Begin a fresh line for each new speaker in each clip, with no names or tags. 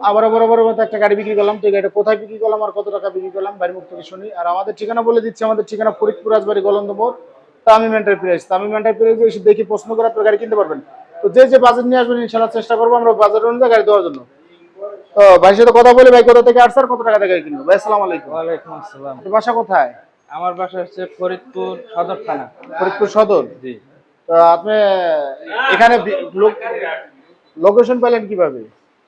আবার বরাবর মতো একটা গাড়ি বিক্রি করলাম। তো এই গাড়িটা কোথায় বিক্রি করলাম আর কত টাকা বিক্রি করলাম বাড়ি মুখ থেকে শুনি। আর আমাদের ঠিকানা বলে দিচ্ছি, আমাদের ঠিকানা ফরিদপুর রাজবাড়ী গলন্দ মোড়, তামিম এন্টারপ্রাইজ। তামিম এন্টারপ্রাইজে এসে দেখি প্রশ্ন করে আপনার গাড়ি কিনতে পারবেন। তো যে বাজেট নিয়ে আসবেন ইনশাআল্লাহ চেষ্টা করবো আমরা বাজার অনুযায়ী গাড়ি দেওয়ার জন্য। তো ভাইয়ের সাথে কথা বলে ভাই কোথা থেকে আসছে আর কত টাকা দিয়ে গাড়ি কিনবো। ভাই আসসালামু আলাইকুম।
ওয়ালাইকুম আসসালাম।
আপনার বাসা কোথায়?
আমার বাসা হচ্ছে ফরিদপুর সদর থানা।
ফরিদপুর সদর।
জি।
তো আপনি এখানে লোকেশন পেলেন কিভাবে?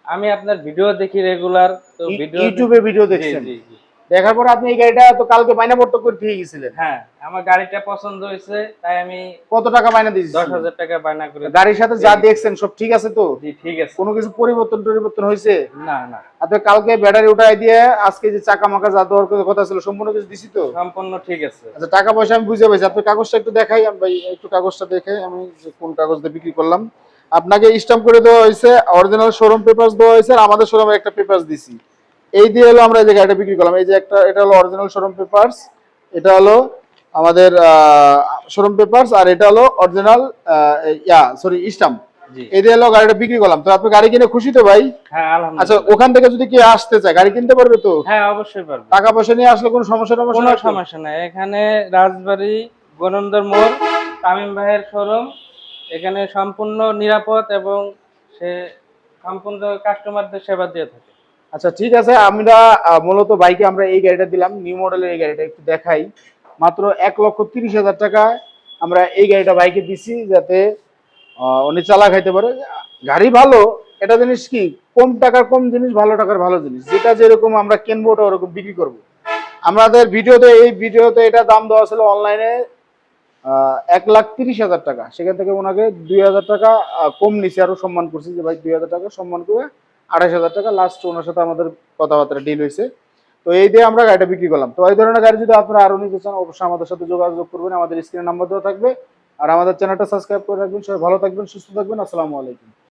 আমি আপনার ভিডিও দেখি রেগুলার, তো
ইউটিউবে ভিডিও
জি
দেখছেন?
জি জি।
দেখার পর আপনি এই গাড়িটা তো কালকে মাইনা পড়তে করে দিয়ে গেছিলেন।
হ্যাঁ, আমার গাড়িটা পছন্দ হয়েছে তাই আমি
কত টাকা মাইনা দিয়েছেন?
10,000 টাকা বায়না করে।
গাড়ির সাথে যা দেখছেন সব ঠিক আছে তো?
জি ঠিক আছে।
কোনো কিছু পরিবর্তন হয়েছে?
না না,
আপনি কালকে ব্যাটারি উঠাই দিয়ে আজকে যে চাকা মাকা যা দেওয়ার কথা ছিল সম্পূর্ণ কিছু দিছি তো?
সম্পূর্ণ ঠিক আছে।
আচ্ছা, টাকা পয়সা আমি বুঝে পাইছি। আপনি কাগজটা একটু দেখাই আমি ভাই, একটু কাগজটা দেখে আমি যে কোন কাগজ দিয়ে বিক্রি করলাম। আপনাকে স্ট্যাম্প করে দেওয়া হয়েছে, অরিজিনাল শোরুম পেপারস দেওয়া হয়েছে, আর আমাদের শোরুমের একটা পেপারস দিছি। এই দিয়ে হলো আমরা এই যে গাড়িটা বিক্রি করলাম। এই যে একটা, এটা হলো অরিজিনাল শোরুম পেপারস, এটা হলো আমাদের শোরুম পেপারস, আর এটা হলো অরিজিনাল স্ট্যাম্প।
জি।
এই দিয়ে হলো গাড়িটা বিক্রি করলাম। তো আপনি গাড়ি কিনে খুশি তো ভাই?
হ্যাঁ
আচ্ছা,
আলহামদুলিল্লাহ।
ওখান থেকে যদি কেউ আসতে চায় গাড়ি কিনতে পারবে তো?
হ্যাঁ অবশ্যই পারবে।
টাকা পয়সা নিয়ে আসলে কোনো সমস্যা
কোনো
নাই তো?
সমস্যা নাই। এখানে রাজবাড়ী গনন্দর মোড় তামিম ভাইয়ের শোরুম। এখানে সম্পূর্ণ নিরাপদ এবং সে সম্পূর্ণ কাস্টমারদের সেবা দিয়ে থাকে।
আচ্ছা ঠিক আছে, আমরা মূলত বাইকে আমরা এই গাড়িটা দিলাম, নিউ মডেলের এই গাড়িটা একটু দেখাই। মাত্র 1,30,000 টাকা আমরা এই গাড়িটা বাইকে দিছি, যাতে উনি চালা খাইতে পারে। গাড়ি ভালো, এটা জিনিস কি, কম টাকার কম জিনিস, ভালো টাকার ভালো জিনিস। যেটা যেরকম আমরা কিনবো ওটা ওরকম বিক্রি করবো। আমাদের ভিডিওতে এটা দাম দেওয়া ছিল অনলাইনে 1,30,000 টাকা। সেখান থেকে ওনাকে 2,000 টাকা কম নিচে আরো সম্মান করছি, যে ভাই 2,000 টাকা সম্মান করে 28,000 টাকা লাস্ট ওনার সাথে আমাদের কথাবার্তা ডিল হয়েছে। তো এই দিয়ে আমরা গাড়িটা বিক্রি করলাম। তো এই ধরনের গাড়ি যদি আপনারা আরো নিতে চান অবশ্যই আমাদের সাথে যোগাযোগ করবেন, আমাদের স্ক্রিনে নাম্বার দেওয়া থাকবে। আর আমাদের চ্যানেলটা সাবস্ক্রাইব করে রাখবেন। সবাই ভালো থাকবেন, সুস্থ থাকবেন। আসসালামু আলাইকুম।